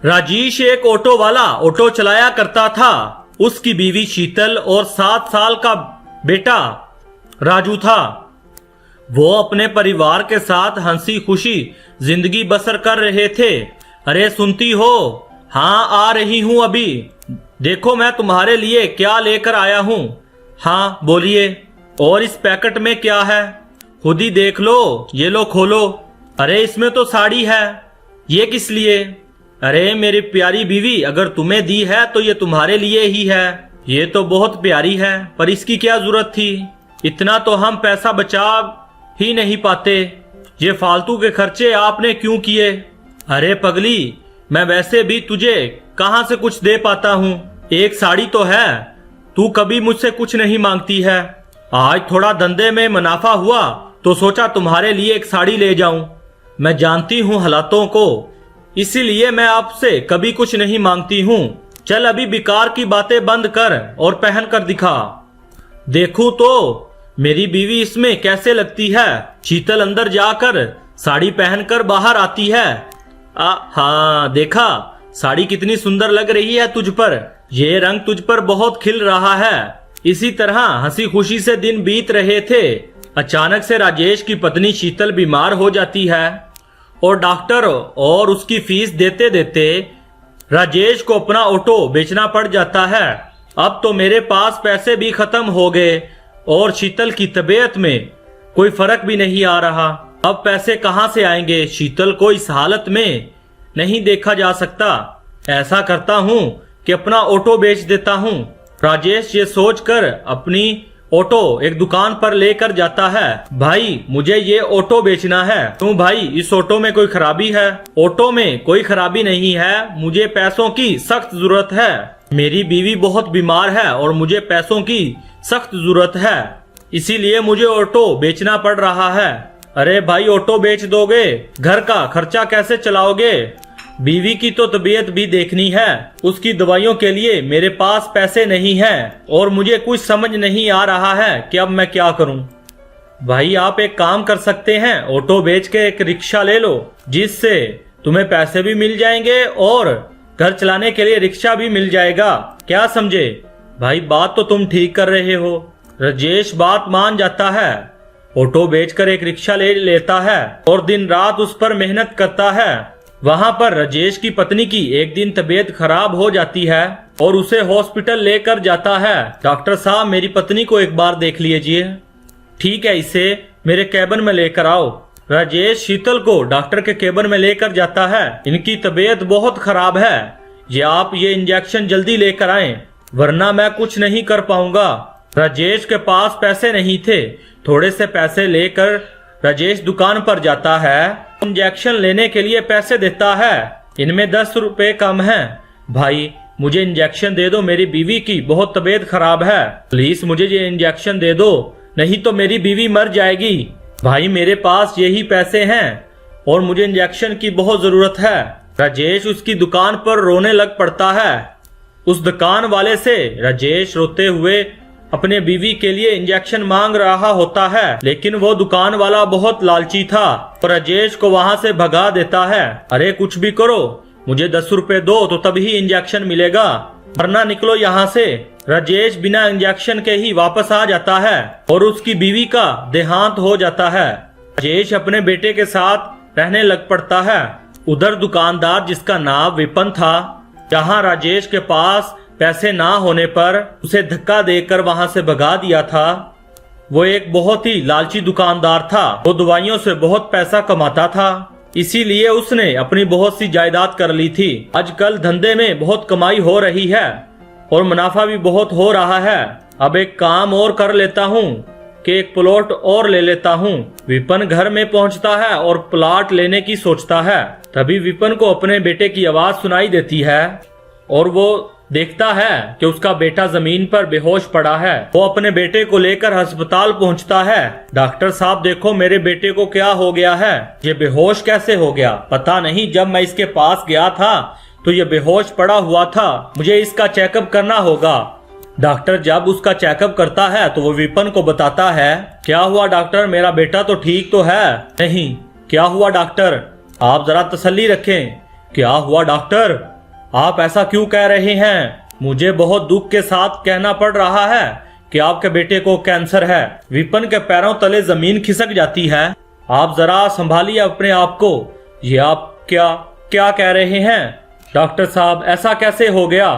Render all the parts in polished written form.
राजेश एक ऑटो वाला ऑटो चलाया करता था। उसकी बीवी शीतल और 7 साल का बेटा राजू था। वो अपने परिवार के साथ हंसी खुशी जिंदगी बसर कर रहे थे। अरे सुनती हो? हाँ आ रही हूँ अभी। देखो मैं तुम्हारे लिए क्या लेकर आया हूँ। हाँ बोलिए। और इस पैकेट में क्या है? खुद ही देख लो, ये लो खोलो। अरे इसमें तो साड़ी है। ये किस लिए? अरे मेरी प्यारी बीवी, अगर तुम्हें दी है तो ये तुम्हारे लिए ही है। ये तो बहुत प्यारी है, पर इसकी क्या जरूरत थी? इतना तो हम पैसा बचा ही नहीं पाते। ये फालतू के खर्चे आपने क्यों किए? अरे पगली, मैं वैसे भी तुझे कहां से कुछ दे पाता हूँ। एक साड़ी तो है, तू कभी मुझसे कुछ नहीं मांगती है। आज थोड़ा धंधे में मुनाफा हुआ तो सोचा तुम्हारे लिए एक साड़ी ले जाऊं। मैं जानती हूँ हालातों को, इसीलिए मैं आपसे कभी कुछ नहीं मांगती हूँ। चल अभी बेकार की बातें बंद कर और पहन कर दिखा। देखूं तो मेरी बीवी इसमें कैसे लगती है। शीतल अंदर जाकर साड़ी पहनकर बाहर आती है। हाँ देखा, साड़ी कितनी सुंदर लग रही है तुझ पर। ये रंग तुझ पर बहुत खिल रहा है। इसी तरह हंसी खुशी से दिन बीत रहे थे। अचानक से राजेश की पत्नी शीतल बीमार हो जाती है और डॉक्टर और उसकी फीस देते देते राजेश को अपना ऑटो बेचना पड़ जाता है। अब तो मेरे पास पैसे भी खत्म हो गए और शीतल की तबीयत में कोई फर्क भी नहीं आ रहा। अब पैसे कहां से आएंगे? शीतल को इस हालत में नहीं देखा जा सकता। ऐसा करता हूं कि अपना ऑटो बेच देता हूं। राजेश ये सोचकर अपनी ऑटो एक दुकान पर लेकर जाता है। भाई मुझे ये ऑटो बेचना है। क्यों भाई, इस ऑटो में कोई खराबी है? ऑटो में कोई खराबी नहीं है, मुझे पैसों की सख्त जरूरत है। मेरी बीवी बहुत बीमार है और मुझे पैसों की सख्त जरूरत है, इसीलिए मुझे ऑटो बेचना पड़ रहा है। अरे भाई ऑटो बेच दोगे, घर का खर्चा कैसे चलाओगे? बीवी की तो तबीयत भी देखनी है, उसकी दवाइयों के लिए मेरे पास पैसे नहीं हैं और मुझे कुछ समझ नहीं आ रहा है कि अब मैं क्या करूं। भाई आप एक काम कर सकते हैं, ऑटो बेच के एक रिक्शा ले लो, जिससे तुम्हें पैसे भी मिल जाएंगे और घर चलाने के लिए रिक्शा भी मिल जाएगा। क्या समझे? भाई बात तो तुम ठीक कर रहे हो। राजेश बात मान जाता है, ऑटो बेचकर एक रिक्शा ले लेता है और दिन रात उस पर मेहनत करता है। वहां पर राजेश की पत्नी की एक दिन तबीयत खराब हो जाती है और उसे हॉस्पिटल लेकर जाता है। डॉक्टर साहब मेरी पत्नी को एक बार देख लीजिए। ठीक है, इसे मेरे कैबिन में लेकर आओ। राजेश शीतल को डॉक्टर के केबिन में लेकर जाता है। इनकी तबीयत बहुत खराब है, ये आप ये इंजेक्शन जल्दी लेकर आएं, वरना मैं कुछ नहीं कर पाऊंगा। राजेश के पास पैसे नहीं थे। थोड़े से पैसे लेकर राजेश दुकान पर जाता है, इंजेक्शन लेने के लिए पैसे देता है। इनमें 10 रुपए कम हैं। भाई मुझे इंजेक्शन दे दो, मेरी बीवी की बहुत तबीयत खराब है, प्लीज मुझे ये इंजेक्शन दे दो, नहीं तो मेरी बीवी मर जाएगी। भाई मेरे पास यही पैसे हैं और मुझे इंजेक्शन की बहुत जरूरत है। राजेश उसकी दुकान पर रोने लग पड़ता है। उस दुकान वाले से राजेश रोते हुए अपने बीवी के लिए इंजेक्शन मांग रहा होता है, लेकिन वो दुकान वाला बहुत लालची था और राजेश को वहां से भगा देता है। अरे कुछ भी करो, मुझे 10 रुपए दो तो तभी इंजेक्शन मिलेगा, वरना निकलो यहाँ से। राजेश बिना इंजेक्शन के ही वापस आ जाता है और उसकी बीवी का देहांत हो जाता है। राजेश अपने बेटे के साथ रहने लग पड़ता है। उधर दुकानदार जिसका नाम विपन था, जहाँ राजेश के पास पैसे ना होने पर उसे धक्का देकर वहां से भगा दिया था, वो एक बहुत ही लालची दुकानदार था। वो दवाइयों से बहुत पैसा कमाता था, इसीलिए उसने अपनी बहुत सी जायदाद कर ली थी। आजकल धंधे में बहुत कमाई हो रही है और मुनाफा भी बहुत हो रहा है। अब एक काम और कर लेता हूँ कि एक प्लॉट और ले लेता हूँ। विपन घर में पहुँचता है और प्लॉट लेने की सोचता है। तभी विपन को अपने बेटे की आवाज सुनाई देती है और वो देखता है कि उसका बेटा जमीन पर बेहोश पड़ा है। वो अपने बेटे को लेकर अस्पताल पहुंचता है। डॉक्टर साहब देखो मेरे बेटे को क्या हो गया है, ये बेहोश कैसे हो गया? पता नहीं, जब मैं इसके पास गया था तो ये बेहोश पड़ा हुआ था, मुझे इसका चेकअप करना होगा। डॉक्टर जब उसका चेकअप करता है तो वो विपन को बताता है, क्या हुआ डॉक्टर, मेरा बेटा तो ठीक तो है? नहीं, क्या हुआ डॉक्टर, आप जरा तसल्ली रखें, क्या हुआ डॉक्टर, आप ऐसा क्यों कह रहे हैं? मुझे बहुत दुख के साथ कहना पड़ रहा है कि आपके बेटे को कैंसर है। विपिन के पैरों तले जमीन खिसक जाती है। आप जरा संभालिए अपने आप को। ये आप क्या क्या कह रहे हैं? डॉक्टर साहब, ऐसा कैसे हो गया?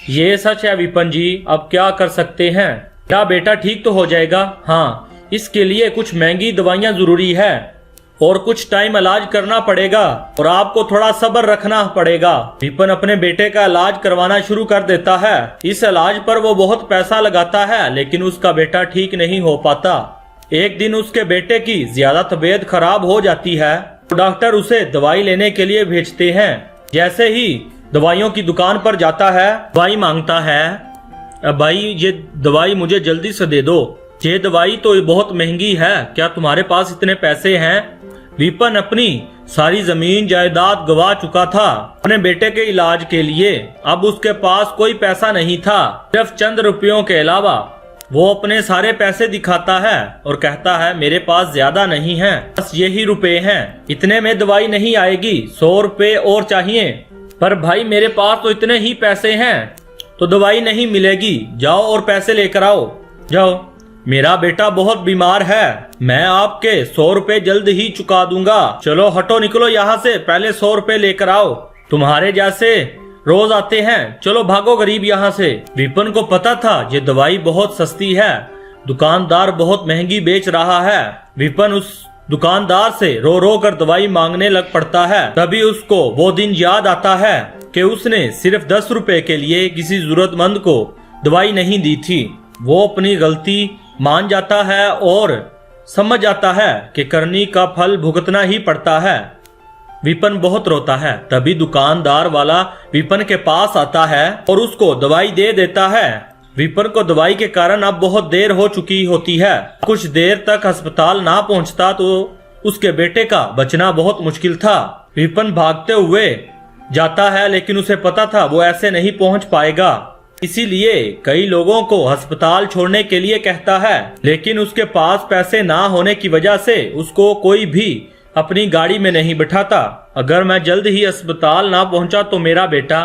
ये सच है विपिन जी, अब क्या कर सकते हैं? क्या बेटा ठीक तो हो जाएगा? हाँ, इसके लिए कुछ महंगी दवाइयाँ जरूरी है और कुछ टाइम इलाज करना पड़ेगा और आपको थोड़ा सब्र रखना पड़ेगा। विपिन अपने बेटे का इलाज करवाना शुरू कर देता है। इस इलाज पर वो बहुत पैसा लगाता है, लेकिन उसका बेटा ठीक नहीं हो पाता। एक दिन उसके बेटे की ज्यादा तबीयत खराब हो जाती है तो डॉक्टर उसे दवाई लेने के लिए भेजते हैं। जैसे ही दवाइयों की दुकान पर जाता है, दवाई मांगता है। अब भाई, ये दवाई मुझे जल्दी से दे दो। ये दवाई तो बहुत महंगी है, क्या तुम्हारे पास इतने पैसे हैं? विपिन अपनी सारी जमीन जायदाद गवा चुका था अपने बेटे के इलाज के लिए। अब उसके पास कोई पैसा नहीं था, सिर्फ चंद रुपयों के अलावा। वो अपने सारे पैसे दिखाता है और कहता है, मेरे पास ज्यादा नहीं है, बस यही रुपए हैं, इतने में दवाई नहीं आएगी, 100 रुपए और चाहिए। पर भाई, मेरे पास तो इतने ही पैसे हैं, तो दवाई नहीं मिलेगी। जाओ और पैसे लेकर आओ, जाओ। मेरा बेटा बहुत बीमार है, मैं आपके 100 रुपए जल्द ही चुका दूंगा। चलो हटो, निकलो यहाँ से, पहले 100 रुपए लेकर आओ। तुम्हारे जैसे रोज आते हैं, चलो भागो गरीब यहाँ से। विपिन को पता था ये दवाई बहुत सस्ती है, दुकानदार बहुत महंगी बेच रहा है। विपिन उस दुकानदार से रो रो कर दवाई मांगने लग पड़ता है। तभी उसको वो दिन याद आता है कि उसने सिर्फ 10 रुपए के लिए किसी जरूरतमंद को दवाई नहीं दी थी। वो अपनी गलती मान जाता है और समझ जाता है कि करनी का फल भुगतना ही पड़ता है। विपिन बहुत रोता है। तभी दुकानदार वाला विपिन के पास आता है और उसको दवाई दे देता है। विपिन को दवाई के कारण अब बहुत देर हो चुकी होती है। कुछ देर तक अस्पताल ना पहुंचता तो उसके बेटे का बचना बहुत मुश्किल था। विपिन भागते हुए जाता है, लेकिन उसे पता था वो ऐसे नहीं पहुंच पाएगा, इसीलिए कई लोगों को अस्पताल छोड़ने के लिए कहता है। लेकिन उसके पास पैसे ना होने की वजह से उसको कोई भी अपनी गाड़ी में नहीं बिठाता। अगर मैं जल्द ही अस्पताल ना पहुंचा तो मेरा बेटा,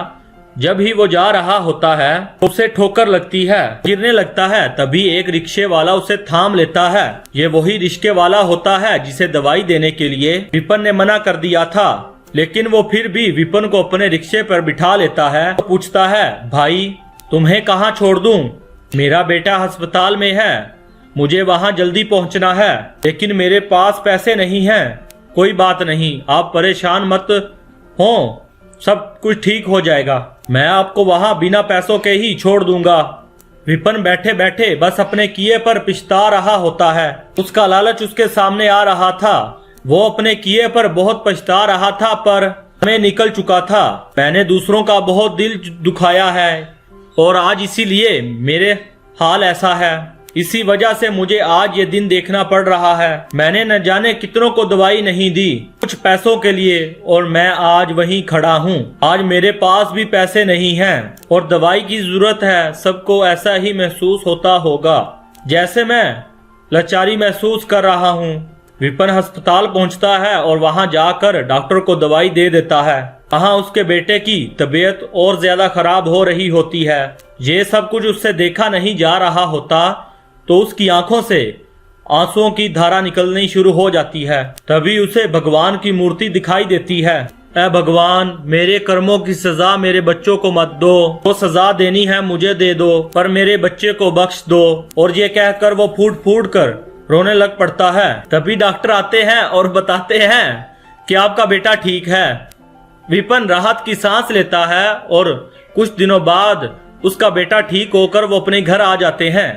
जब ही वो जा रहा होता है उसे ठोकर लगती है, गिरने लगता है। तभी एक रिक्शे वाला उसे थाम लेता है। ये वही रिक्शे वाला होता है जिसे दवाई देने के लिए विपिन ने मना कर दिया था, लेकिन वो फिर भी विपिन को अपने रिक्शे पर बिठा लेता है। पूछता है, भाई तुम्हें कहाँ छोड़ दूं? मेरा बेटा अस्पताल में है, मुझे वहाँ जल्दी पहुँचना है, लेकिन मेरे पास पैसे नहीं हैं। कोई बात नहीं, आप परेशान मत हो, सब कुछ ठीक हो जाएगा, मैं आपको वहाँ बिना पैसों के ही छोड़ दूंगा। विपिन बैठे बैठे बस अपने किए पर पछता रहा होता है। उसका लालच उसके सामने आ रहा था, वो अपने किए पर बहुत पछता रहा था, पर समय निकल चुका था। मैंने दूसरों का बहुत दिल दुखाया है और आज इसीलिए मेरे हाल ऐसा है। इसी वजह से मुझे आज ये दिन देखना पड़ रहा है। मैंने न जाने कितनों को दवाई नहीं दी कुछ पैसों के लिए, और मैं आज वहीं खड़ा हूँ। आज मेरे पास भी पैसे नहीं हैं और दवाई की जरूरत है। सबको ऐसा ही महसूस होता होगा जैसे मैं लाचारी महसूस कर रहा हूँ। विपिन अस्पताल पहुँचता है और वहाँ जाकर डॉक्टर को दवाई दे देता है। वहाँ उसके बेटे की तबीयत और ज्यादा खराब हो रही होती है। ये सब कुछ उससे देखा नहीं जा रहा होता तो उसकी आंखों से आंसुओं की धारा निकलनी शुरू हो जाती है। तभी उसे भगवान की मूर्ति दिखाई देती है। ऐ भगवान, मेरे कर्मों की सजा मेरे बच्चों को मत दो, वो सजा देनी है मुझे दे दो, पर मेरे बच्चे को बख्श दो। और ये कहकर वो फूट फूट कर रोने लग पड़ता है। तभी डॉक्टर आते हैं और बताते हैं कि आपका बेटा ठीक है। विपिन राहत की सांस लेता है और कुछ दिनों बाद उसका बेटा ठीक होकर वो अपने घर आ जाते हैं।